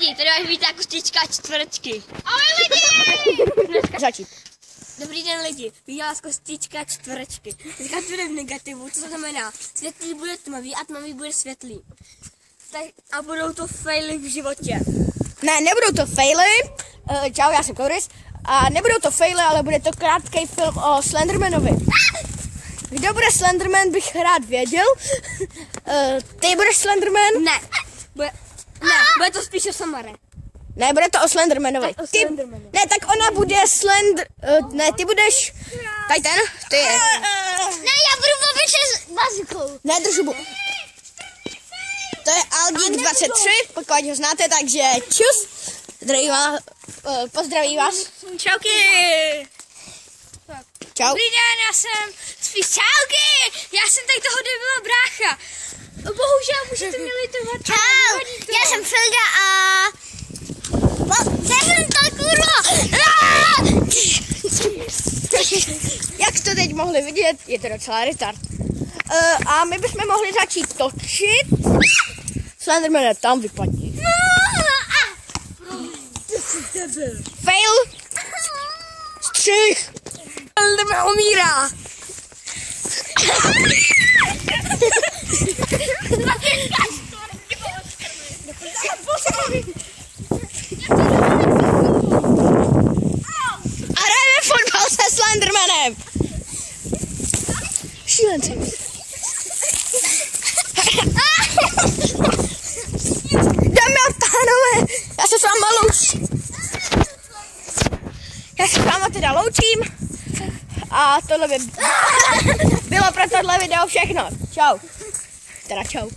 lidi, tady máš být jako stička čtvrtky. Ahoj lidi! Začít. Dobrý den lidi, vítám vás kostička čtvrtky. Teďka to bude v negativu, co to znamená? Světlý bude tmavý a tmavý bude světlý. Tak, a budou to faily v životě. Ne, nebudou to faily. Čau, já jsem Koris. A nebudou to faily, ale bude to krátký film o Slendermanovi. Kdo bude Slenderman, bych rád věděl. Ty budeš Slenderman? Ne, bude to spíš o Samare. Ne, bude to o Slendermanovi. Tak o Slendermanu. Ne, tak ona bude ne, ty budeš... Tady ten, ty je. Ne, já budu babiče s bazikou. Ne, držu. To je Aldík 23, pokud ho znáte, takže čus. Pozdraví vás. Čauky! Čau. Dobrý den, já jsem Čauky! Já jsem tady toho debila brácha. Bohužel můžete mě litovat. Čau, já jsem Filda a... Jsem to kurva! Jak to teď mohli vidět, je to docela retard. A my bychom mohli začít točit. Slenderman tam vypadni. Fail. Střih. Slenderman umírá. A hrajeme fotbal se Slendermanem. Šílenci. Dámy a pánové, já se s váma loučím. Já se s váma teda loučím. A tohle by bylo pro tohle video všechno. Čau. Teda čau.